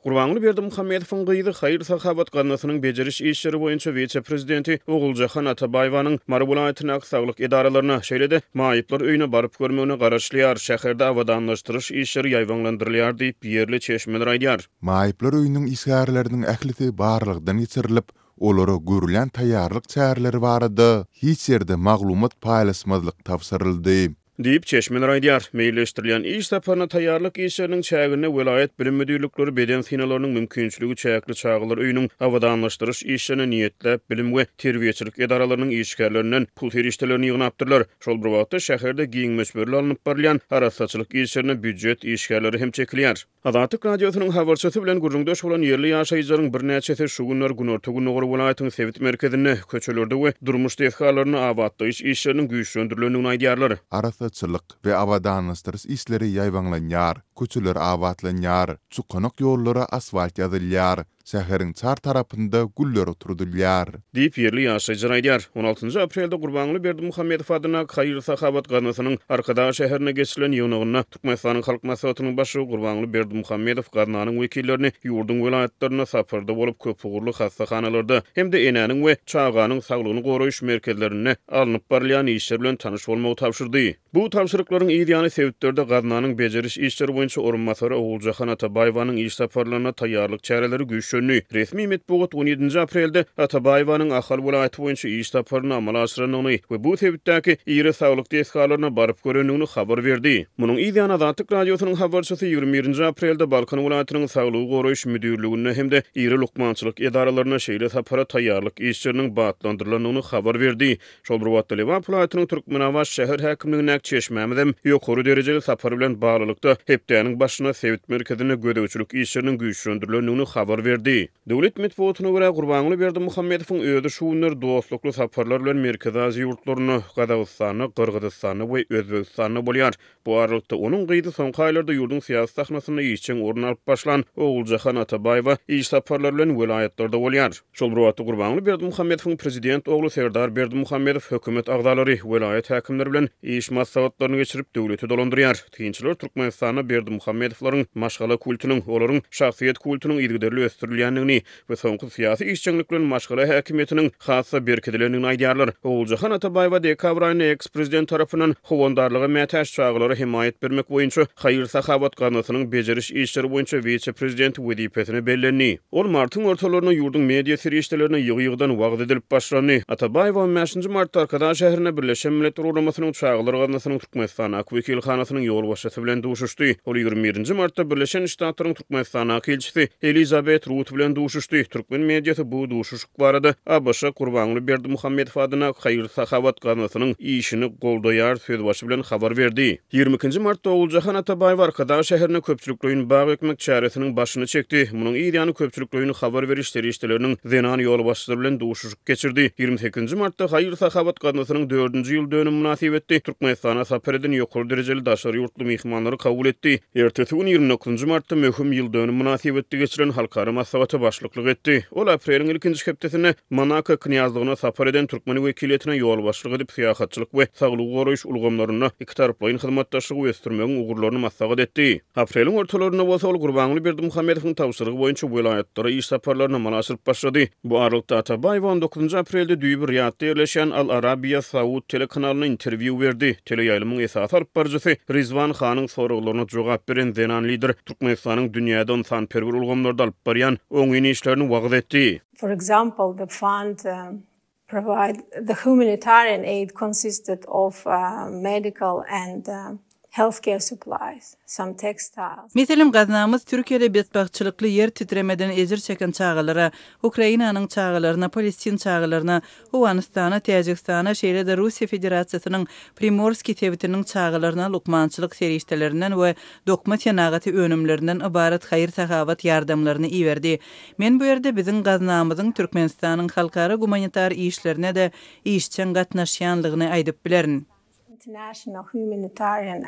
Gurbanly Berdimuhammedowyň gyýdy Haýyr Sahabat ganatynyň bejeriş işleri boýunça vice prezidenti Oguljahan Atabaýewaň Mara welaýatynyň saglyk edaralaryna şeýlede maýyplar öýüne baryp görmegine garaşlýar, şäherde awadanlaşdyryş işleri ýaýwanlandyrylýar diýip ýerli çeşmeler aýdýar. Maýyplar öýüniň isgärleriniň ählisi barlygdan geçirilip, olara görülen taýýarlyk çärleri barada hiç ýerde maglumat paýlaşmazlyk tapşyryldy. Diýip çeşmeler aýdýar. Meýilleşdirilýän iş saparyna taýýarlyk işleriniň çägine welaýat bilim müdürlikleri beden sinalarynyň mümkinçiligi çäkli çağılar öýüniň awadanlaşdyryş işlerini niýetlep bilim we terbiýeçilik edaralarynyň işgärlerinden pul terişdelerini ýygnapdyrlar. Şol bir wagtda şäherde giňmeşberler alınıp barýan araççylyk işlerine büdjet işgärleri hem çekilýär. Adatyk radiosynyň habarçysy bilen gurrundaş bolan ýerli ýaşaýjylaryň bir näçesi şu günler Günorta Günnogor welaýatynyň Sewit merkezine köçelerde we durmuş tehkalaryny awatlaýyş işleriniň güýçlendirilýändigini aýdýarlar. Araççylyk we awadanlaşdyryş işleri ýaýwanlanýar, köçeler awatlanýar, çukanok ýollary asfalt ýazylýar. Şäheriň çar tarapynda güller oturdylýar. Diýip ýerli ýaşaýjylar aýdýar. 16 aprelde Gurbanly Berdimuhammedow adyna Haýyr Sahabat ganatynyň Arkada şäherine geçilen ýygnagyna Türkmenistanyň halk maslahatynyň başy Gurbanly Berdimuhammedow gananyň wekillerini ýurdun welaýatlaryna saparda bolup köp ugurly hastahanalarda hem-de enäniň we çağanyň saglygyny goraýyş merkezlerine alınıp barýan işler bilen tanyş bolmagy tapşyrdy. Bu tapşyryklaryň ýa-ni sebäplerde gananyň bejeriş işleri boýunça orunmasary Oguljahan Atabaýewanyň iş saparlaryna taýýarlyk çäreleri resmi metbuat 17 aprelde Atabaýewanyň ahal welaýaty boýunça iş saparyny amala aşyranyny we bu sebäpdäki ýere saglyk tesgalaryna baryp görendigini habar berdi. Munyň ýa-ni Adatyk radiosynyň habarçysy 21 aprelde Balkan welaýatynyň saglygy goraýyş müdürligine hem-de ýere lukmançylyk edaralaryna şeýle sapara taýýarlyk işleriniň batlandyrylanyny habar berdi. Şol bir wagtda Livan welaýatynyň Türkmenabaş şäher häkimligine çeşmämedem ýokary derejeli sapar bilen baglylykda hepdäniň başyna Sewit merkezine gödäwçilik işleriniň güýçlendirilýändigini habar berdi. Döwlet metbuatyna görä Gurbanly Berdimuhammedowyň öýde şu günler dostlukly saparlar bilen Merkez Aziýa ýurtlaryna, Gazagystany, Kyrgyzstany we Özbegistany bolýar. Bu aralykda onuň gyýdy soňky aýlarda ýurdun syýasat sahnasyna ýeçen orun alyp başlan Oguljahan Atabaýewa iş saparlar bilen welaýatlarda bolýar. Şol bir wagtda Gurbanly Berdimuhammedowyň prezident ogly Serdar Berdimuhammedow hökümet agdalary welaýat häkimleri bilen iş maslahatlaryny geçirip döwleti dolandyrýar. Tynçylar Türkmenistana Berdimuhammedowyň maşgala kultunyň, olaryň şahsiýet kultunyň ýerli östürilýändigini we soňky syýasy işçilik bilen maşgala häkimetiniň hassa berkidilendigini aýdýarlar. Oguljahan Atabaýewa dekabr aýyny eks-prezident tarapyndan howandarlygy mätäş çağlary himayet bermek boýunça Haýyr Sahabat ganatynyň bejeriş işleri boýunça vice prezident wezipetini bellendi. Ol martyň ortalaryna ýurdun media serişdelerine ýygy-ýygydan wagt edilip başlandy. Atabaýewa 5 martda Arkada şäherine Birleşen Milletler Ugurlamasynyň çağlary ganatynyň Türkmenistana wekilhanasynyň ýol başçysy bilen duşuşdy. Ol 21 martda Birleşen Ştatlaryň Türkmenistana elçisi Elizabeth Ruth bilen duşuşdy. Türkmen mediasy bu duşuşuk barada ABŞ Gurbanly Berdimuhammedow adyna Haýyr Sahabat ganatynyň işini goldaýar söz başy bilen habar berdi. 22 martda Oguljahan Atabaýew Arkada şäherine köpçülikliň bag ekmek çäresiniň başyny çekdi. Munyň ýa-ni köpçülikliň habar berişleri işleriniň zenan ýol başçysy bilen duşuşuk geçirdi. 28 martda Haýyr Sahabat ganatynyň 4-nji ýyl dönüm münasibetli Türkmenistana sapar eden ýokary derejeli daşary ýurtly mehmanlary kabul etdi. Ertesi gün 29 martda möhüm ýyl dönüm münasibetli geçiren halkara maslahaty başlyklyk etdi. Ol apreliň ilkinji hepdesinde Manaka knyazlygyna sapar eden Türkmen wekiliýetine ýol başçylyk edip syýahatçylyk we saglyk goraýyş ulgamlaryna iki taraplyň hyzmatdaşlygy ösdürmegiň ugurlaryny maslahat etdi. Apreliň ortalaryna bolsa ol Gurbanly Berdimuhammedowyň tawsyrygy boýunça welaýatlara iş saparlaryna manasyp başlady. Bu aralykda Atabaýewa 19 aprelde düýbir ýatda ýerleşen Al Arabiya Saud telekanalyna interwiýu berdi. Teleýaýlymyň esas alyp barjysy Rizwan Hanyň soraglaryna jogap beren zenan lider Türkmenistanyň dünýäde sanperwer ulgamlarda alyp barýan öňüni işlerini wagt etdi. For example, the fund provide the humanitarian aid consisted of medical and healthcare supplies, some textiles. Meselem gaznamyz Türkiýede betbagçylykly yer titremeden ejir çeken çağalara, Ukrainanyň çağalaryna, Palestin çağalaryna, Owganystana, Täjikistana, şeýle-de Russiýa Federasiýasynyň Primorskiy tewitiniň çağalaryna lukmançylyk serişdelerinden we dokmat ýanagaty önümlerinden ibaret Haýyr Sahabat ýardamlaryny iýerdi. Men bu ýerde biziň gaznamyzyň Türkmenistanyň halkara gumanitar işlerine de işçen gatnaşýanlygyny aýdyp bilerin. International humanitarian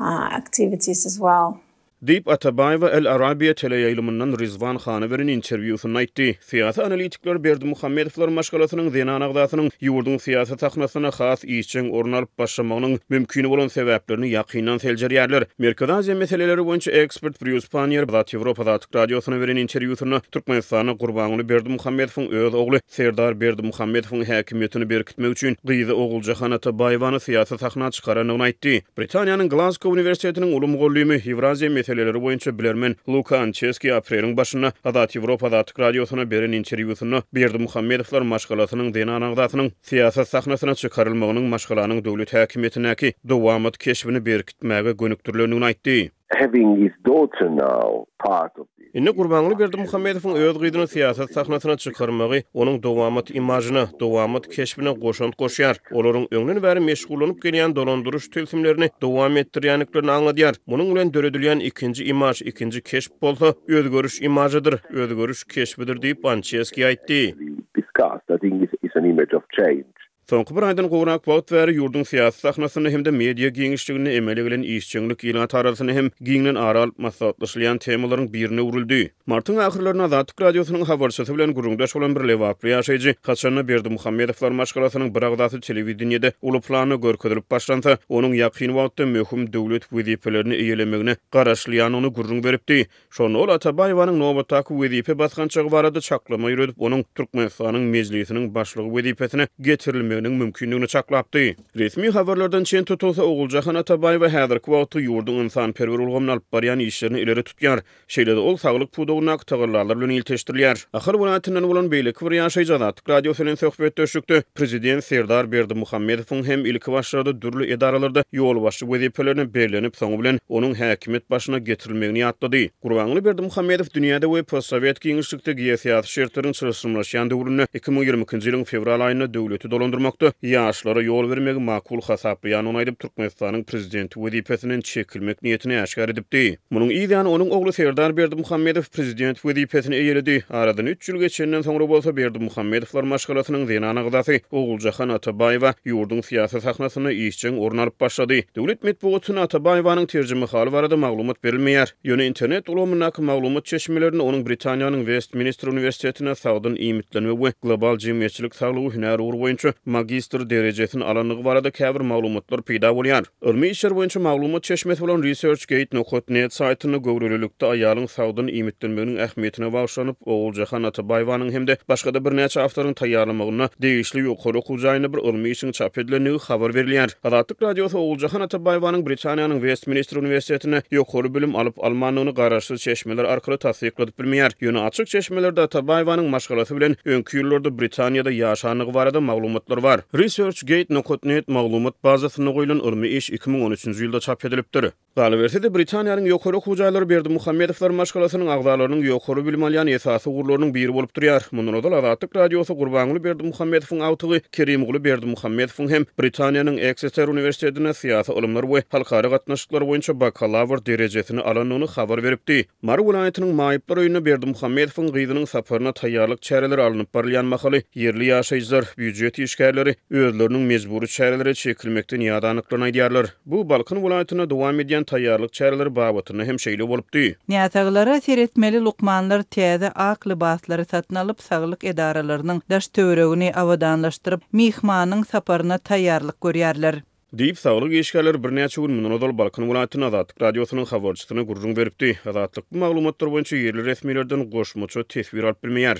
activities as well. Deyip Atabayewa El Arabiya teleýaýlymyndan Rizwan Hanawerin interwýusyny aýtdy. Siyasi analitikler Berdimuhammedowlar maşgalasynyň zenanagdasynyň ýurdun siyasat sahnasyna has işçiň orun alyp başlamagynyň mümkin bolan sebäplerini ýakynan seljerýärler. Merkezi Aziýa meseleleri boýunça ekspert Bruce Panier Zat Ýewropa Zat radiosyna beren interwýusyny Türkmenistana Gurbanguly Berdimuhammedowyň öz ogly Serdar Berdimuhammedowyň häkimiýetini berkitmek üçin gyzy Oguljahan Atabayewany siyasat sahnasyna çykaranyny aýtdy. Britaniýanyň Glasgow Universitetiniň ulum gollymy Ewraziýa meseleleri boýunça bilermen Luka Ancheski aprelyň başyna Zat Ýewropa Zat radiosyna beren interwýusyny Berdimuhammedowlar maşgalasynyň denanagdasynyň siyasat sahnasyna çykarylmagynyň maşgalanyň döwlet häkimiýetinäki dowamat keşbini berkitmäge gönükdirlendigini aýtdy. Having his daughter now part of this. Inne Gurbanguly Berdimuhammedowyň öz gyzyny siyasat sahnasyna çykarmagy onuň dowamat imajyna, dowamat keşbine goşant goşýar. Olaryň öňden bäri meşgullanyp gelýän dolanduruş tülsimlerini dowam etdirýänliklerini aňladýar. Munyň bilen döredilýän ikinji imaj, ikinji keşb bolsa, özgörüş imajydyr, özgörüş keşbidir diýip Ancheski aýtdy. Discussed. I think it's an image of change. Soňky bir aýdan gowrak wagt bäri ýurdun siyasat sahnasyny hem de media giňişligini emeli bilen işçiňlik ýylan tarasyny hem giňden aral maslahatlaşylýan temalaryň birine urildi. Martyň ahyrlaryna Azatlyk radiosynyň habarçysy bilen guruldaş bolan bir lewaply ýaşaýjy Haçanna Berdimuhammedowylar maşgalasynyň bir agdaty telewizionyada uly plany görkezilip başlansa, onuň ýakyn wagtda möhüm döwlet wezipelerini eýelemegine garaşlýanyny gurrun beripdi. Şonu ol Atabayewanyň nobatdaky wezipe basgançygy barada çaklama ýürüdip, onuň Türkmenistanyň mejlisiniň başlygy wezipesine getirilmeginiň mümkinligini çaklapdy. Resmi habarlardan çen tutulsa Oguljahan Atabayewa häzirki wagtda ýurdun insanperwer ulgamyny alyp barýan işlerini ileri tutýar. Şeýlede ol saglyk pudowyna tagyrlarlar bilen ilteşdirilýär. Ahir welaýatynyň bolan beýleki bir ýaşaýjy Azatlyk radiosynyň söhbet döşükde prezident Serdar Berdimuhammedowyň hem ilki başlarda dürli edaralarda ýol başly wezipelerini bellenip soňu bilen onuň häkimiýet başyna getirilmegini ýatdy. Gurbanguly Berdimuhammedow dünýäde we postsovet giňişlikde geýsiýat şertleriň çyrşymlaşýan döwründe 2020-nji ýylyň fevral aýynda döwleti dolundurmakda ýaşlara ýol bermegi makul hasaplaýanyny aýdyp Türkmenistanyň prezidenti wezipesinden çekilmek niýetini aşkar edipdi. Munyň ýa-da onuň ogly Serdar Berdimuhammedow prezident wezipesini eýeledi. Aradan 3 ýyl geçenden soňra bolsa Berdimuhammedowlar maşgalasynyň zenanagdasy Oguljahan Atabayewa ýurdun siyasat sahnasyna işçiň orun alyp başlady. Döwlet medeniýetine Atabayewanyň terjime haly barada maglumat berilmeýär. Ýöne internet ulgamynaky maglumat çeşmelerini onuň Britaniýanyň Westminster Universitetine sagdyn iýmitlenme we global jemgyýetçilik saglygy hünär ugur boýunça magistr derejesini alanygy barada käbir maglumatlar peýda bolýar. Ilmi işler boýunça maglumat çeşmesi bolan ResearchGate.net saýtyny gowrülükde aýalyň sagdyn iýmitlenmeginiň ähmiýetine baglanyp Oguljahan Atabayewanyň hemde başga da bir näçe awtaryň taýýarlamagyna degişli ýokary okujaýyny bir ilmi işiň çap edilenligi habar berilýär. Azatlyk radiosy Oguljahan Atabayewanyň Britaniýanyň Westminster Universitetine ýokary bilim alyp almanlygyny garaşsyz çeşmeler arkaly tasdikledik bilmeýär. Ýöne açyk çeşmelerde Atabayewanyň maşgalasy bilen öňki ýyllarda Britaniýada ýaşanygy barada maglumatlar var. ResearchGate.net maglumat bazasyna goýulan ilmi iş 2013-nji ýylda çap edilipdir. Galabersede Britaniýanyň ýokary okujaýlary Berdimuhammedowylar maşgalasynyň agdalarynyň ýokary bilim alýan esasy gurularynyň biri bolup durýar. Mundan öňe Azatlyk radiosy Gurbanguly Berdimuhammedowyň awtygy Kerimogly Berdimuhammedowyň hem Britaniýanyň Exeter Universitetine siýasy ilmler we halkara gatnaşyklar boýunça bakalavr derejesini alanyny habar beripdi. Mar welaýatynyň maýyplar öýüne Berdimuhammedowyň gyzynyň saparyna taýýarlyk çäreleri alanyp barylýan mahaly yerli ýaşaýjylar, büdjet işgärleri özleriniň mejburi çärelere çekilmekden ýadanlyklaryny aýdýarlar. Bu Balkan welaýatyna dowam edýän taýýarlyk çäreleri babatyna hem şeýle bolupdy. Niýataglara seretmeli lukmanlar täze ak libaslary satyn alyp saglyk edaralarynyň daş töweregini awadanlaşdyryp mihmanyň saparyna taýýarlyk görýärler. Diýip saglyk işgärleri bir näçe gün mundan Balkan welaýatyna Azatlyk radiosynyň habarçysyna gurrun beripdi. Azatlyk bu maglumatlar boýunça yerli resmilerden goşmaça tesbir alyp bilmeýär.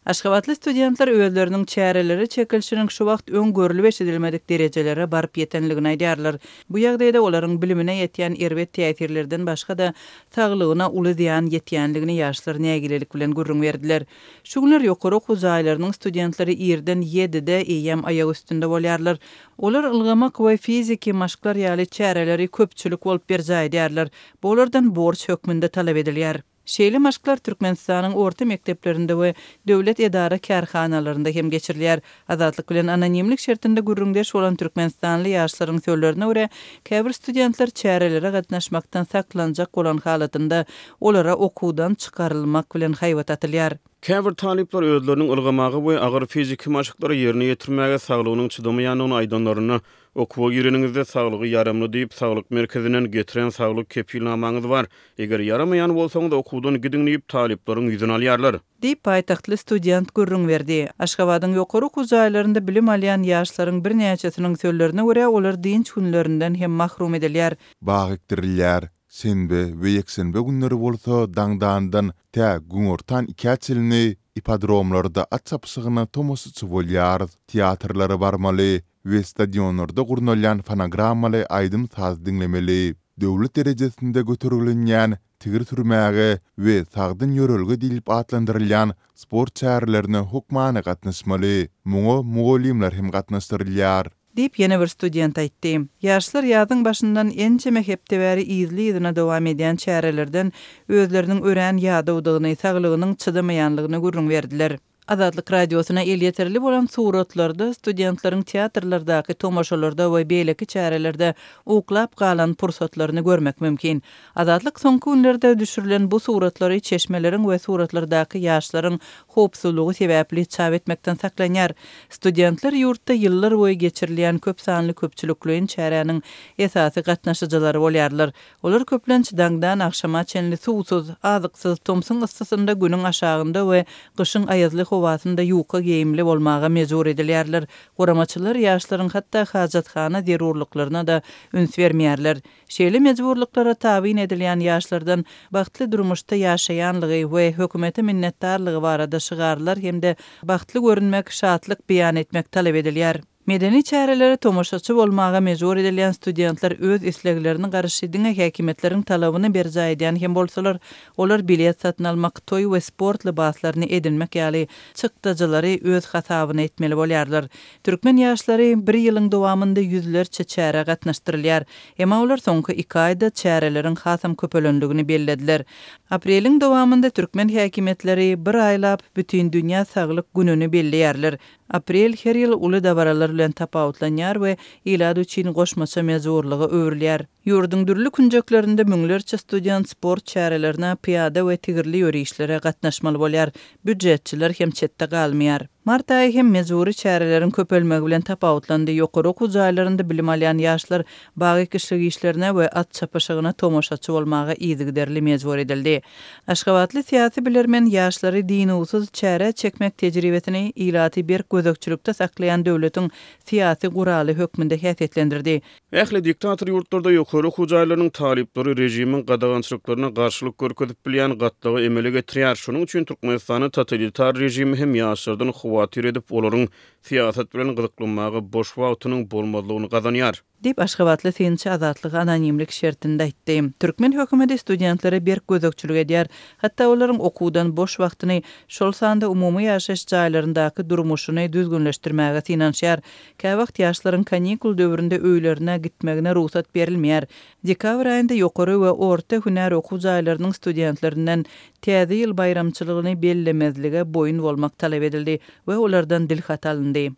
Aşgabatly studentlar özleriniň çäreleri çekilişiniň şu wagt öňgörülip eşidilmedik derejelere baryp ýetenligini aýdýarlar. Bu ýagdaýda olaryň bilimine ýetýän erbet täsirlerden başga da saglygyna uly ziýan ýetýänligini ýaşlar nägilelik bilen gurrun berdiler. Şu günler ýokary okujaýlarynyň studentlary ýerden 7-de eýem aýag üstünde bolýarlar. Olar ılgamak we fiziki maşklar ýaly çäreleri köpçülik bolup berýärler. Bolardan borç hökmünde talap edilýär. Şeýle maşklar Türkmenistanyň orta mekdeplerinde we döwlet edara kärhanalarynda hem geçirilýär. Azatlyk bilen anonimlik şertinde gurrundeş bolan Türkmenistanly ýaşlaryň söýlerine görä, käbir studentler çärelere gatnaşmakdan saklanjak bolan halatynda olara okuwdan çykarylmak bilen haýbat atylýar. Käbir talipler özleriniň ılgamagy we agyr fiziki maşyklary ýerine ýetirmäge saglygynyň çydamaýanyny aýdanlaryny Okuwa gireninizde saglygy yaramly diýip saglyk merkezinden getiren saglyk kepilnamaňyz bar. Eger yaramaýan bolsaňyz okuwdan gidin diýip taliplaryň ýüzüne alýarlar. Diýip paýtaktly student gürrüň berdi. Aşgabatyň ýokary okuw jaýlarynda bilim alýan ýaşlaryň bir näçesiniň sözlerine görä olar dinç günlerinden hem mahrum edilýär. Bagykdyrilýar. Senbe we ýeksenbe günleri bolsa daňdandan tä güňortan 2 çylny ipodromlarda at çapsygyna tomosyçy bolýar. Teatrlara barmaly we stadionlarda gurnalýan fonogrammaly aýdym saz dinlemeli. Döwlet derejesinde götürilýän tigir türmäge we sagdyn ýörelge diýilip atlandyrylýan sport çäherlerine hukmana gatnaşmaly. Muňa mugallimler hem gatnaşdyrylýar. Diýip ýene bir student aýtdy. Ýaşlar ýazyň başyndan ençe mehepde bäri izli ýygyna dowam edýän çärelerden özleriniň ören ýadawdygyny, saglygynyň çydamaýanlygyny gürrüň berdiler. Azatlyk radiosuna el ýeterli bolan suratlarda studentlaryň teatrlardaky tomaşalarda we beýleki çärelerde uklap galan pursatlaryny görmek mümkin. Azatlyk soňky günlerde düşürilen bu suratlary çeşmeleriň we suratlardaky ýaşlaryň hopsuzlygy sebäpli çap etmekden saklanýar. Studentler ýurtda ýyllar boýy geçirilýän köp sanly köpçülikliň çäreniň esasy gatnaşyjylary bolýarlar. Olar köplenç daňdan akşama çenli suwsuz, azyksyz tomsyň ıssysynda günüň aşagynda we gyşyň aýazly howasynda ýuka geyimli bolmaga mejbur edilýärler. Goramaçylar ýaşlaryň hatda hajathana zerurlyklaryna da üns bermeýärler. Şeýle mejburlyklara tabyn edilýän ýaşlardan bagtly durmuşda ýaşaýanlygy we hökümete minnetdarlygy barada şygarlar hemde bagtly görünmek, şatlyk beýan etmek talap edilýär. Medeni çärelere tomoşaçy bolmaga mejbur edilýän studentler öz isleglerini garşy diňe häkimetleriň talabyny berja edýän hem bolsalar, olar bilet satyn almak, toy we sport libaslaryny edinmek ýaly çykdyjylary öz hasabyna etmeli bolýarlar. Türkmen ýaşlary bir ýylyň dowamynda ýüzlerçe çäre gatnaşdyrylýar. Emma olar soňky 2 aýda çäreleriň hasam köpelendigini bellediler. Apreliň dowamynda Türkmen häkimetleri bir aýlap bütün dünýä saglyk gününi belleýärler. Aprel her ýyl uly dabaralar bilen tapawutlanýar we ilad üçin goşmaça mejburlygy öwrülýär. Ýurduň dürli künjeklerinde müňlerçe student sport çärelerine piýada we tigirli ýörüşlere gatnaşmaly bolýar. Büdjetçiler hem çetde galmaýar. Mart aýy hem mejburi çäreleriň köpelmegi bilen tapawutlandy. Ýokary okuw jaýlarynda bilim alýan ýaşlar bagy kişilik işlerine we at çapyşygyna tomoşaçy bolmaga ýygyderli mejbur edildi. Aşgabatly siýasy bilermen ýaşlary dini usul çäre çekmek tejribesini ilaty bir gözekçilikde saklayan döwletiň siýasy guraly hökmünde häsiýetlendirdi. Ähli diktator ýurtlarda ýokary okuw jaýlarynyň talipleri rejimiň gadagançylyklaryna garşylyk görkezip bilýän gatlygy emele getirýär. Şonuň üçin Türkmenistany totalitar rejimi hem ýaşlardan hawatyr edip olaryň siýasat bilen gyzyklanmagy boş wagtynyň bolmadygyny gazanýar. Dip Aşgabatly Sinçi Azatlyk anonimlik şertinde aýtdy. Türkmen hökümeti studentlere bir gözekçilik edýär. Hatda olaryň okuwdan boş wagtyny şol sanda umumy ýaşaş jaýlaryndaky durmuşyny düzgünleşdirmäge finansiýar. Käwagt ýaşlaryň kanikul döwründe öýlerine gitmegine ruhsat berilmeýär. Dekabr aýynda ýokary we orta hünär okuw jaýlarynyň studentlerinden täze ýyl bayramçylygyny bellemezlige boyun bolmak talap edildi we olardan dilhat alındy.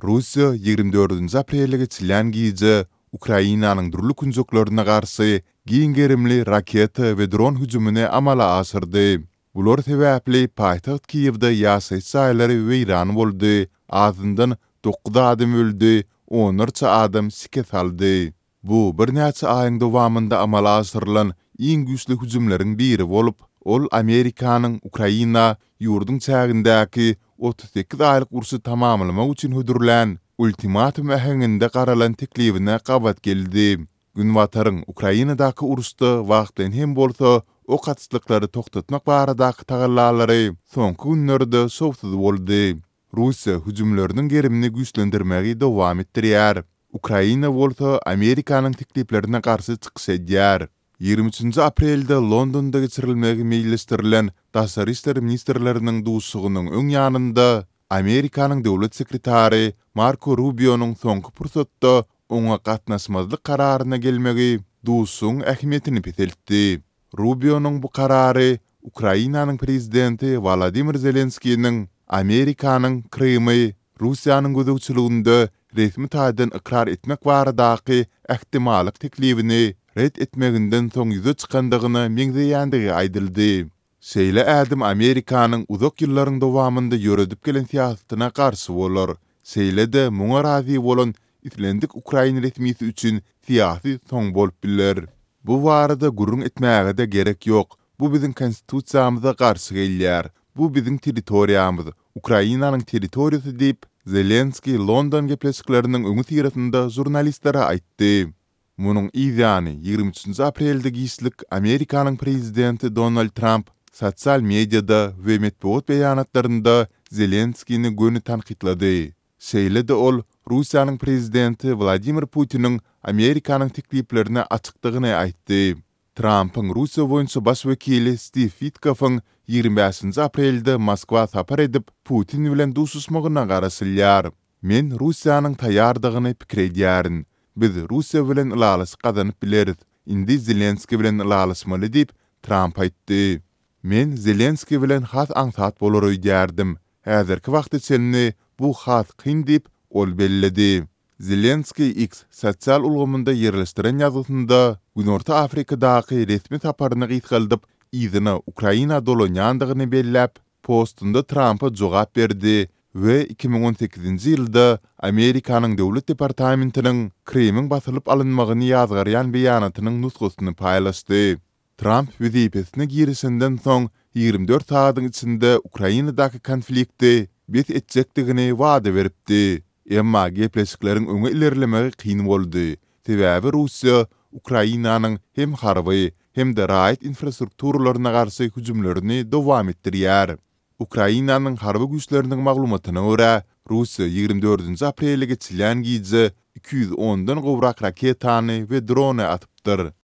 Russiya 24 aprelge geçilen gece Ukrainanyň durly künjeklerine garşy giňgerimli raketa we dron hüjümüne amala asyrdy. Bular sebäpli paýtaxt Kiýewde ýaşaýyş jaýlary weýran boldy. Azyndan 9 adam öldü, 10 adam sike saldy. Bu bir näçe aýyň dowamynda amala asyrylan iň güýçli hüjümleriň biri bolup, ol Amerikanyň Ukraina ýurduň çägindäki 38 aýlyk ursy tamamlamak üçin hödürlen ultimatum ähenginde garalan teklifine gabat geldi. Günwataryň Ukrainadaky urusda wagtlan hem bolsa o gatslyklary toktatmak baradaky tagallalary soňky günlerde sowsuz boldy. Russiya hüjümleriniň gerimini güýçlendirmegi dowam etdirýär. Ukraina bolsa Amerikanyň tekliflerine garşy çykyş edýär. 23 aprelde Londonda geçirilmegi meýillestirilen Daşary işleri ministrleriniň duşsugynyň öň ýanynda Amerikanyň döwlet sekretary Marco Rubio'nyň soňky pursatda oňa gatnaşmazlyk kararyna gelmegi duşsuň ähmiýetini belirtdi. Rubio'nyň bu karary Ukrainanyň prezidenti Volodymyr Zelenskiýiň Amerikanyň Krymy Russiýanyň gözegçiliginde resmi taýdan ikrar etmek baradaky ähtimallyk teklifini red etmeginden soň ýüze çykandygyny meňzeýändigi aýdyldy. Şeýle ädim Amerikanyň uzak ýyllaryň dowamında ýöredip gelen siýasatyna garşy bolar. Şeýle de muňa razy bolan İslendik Ukraina resmisi üçin siyasi soň bolup biler. Bu barada gurrun etmäge de gerek yok. Bu bizim konstitusiýamyza garşy gelýär. Bu bizim territoriýamyz. Ukrainanyň territoriýasy diýip Zelenski London gepleşikleriniň öňü tirasynda jurnalistlere aýtdy. Munyň ýa-ni 23 aprelde giýişlik Amerikanyň prezidenti Donald Trump sosial mediada we medeniýet beýanatlarynda Zelenskini göni tanqidlady. Şeýle de ol Russiýanyň prezidenti Vladimir Putiniň Amerikanyň tekliplerine açykdygyny aýtdy. Trump'ın Russiýa boýunça baş wekili Steve Witkoff'ın 25 aprelde Moskwa sapar edip Putin bilen duşuşmagyna garaşylýar. Men Russiýanyň taýýardygyny pikir edýärin. Biz Russiýa bilen ýalyş gazanyp bileriz. Indi Zelenski bilen ýalyşmaly diýip Trump aýtdy. Men Zelenski bilen has aňsat bolar öýdýärdim. Häzirki wagt içinde bu has kyn diýip ol belledi. Zelenski X sosial ulgamynda ýerleşdiren ýazgysynda Günorta Afrikadaky resmi saparyny gysgaldyp, izini Ukraina dolanýandygyny belläp, postunda Trump'a jogap berdi we 2018-nji ýylda Amerikanyň döwlet departamentiniň Kremliň basylyp alynmagyny ýazgarýan beýanatynyň nusgasyny paýlaşdy. Trump wezipesine girişinden soň 24 saatyň içinde Ukrainadaky konflikti bet etjekdigini wada beripdi. Emma gepleşikleriň öňe ilerlemegi kyn boldy. Sebäbi Russiýa Ukrainanyň hem harby hem de raýat infrastrukturalarına garşy hüjümlerini dowam etdirýär. Ukrainanyň harby güýçleriniň maglumatyna görä, Russiýa 24 aprelde geçilen giýje 210-dan gowrak raketany we drone atypdyr.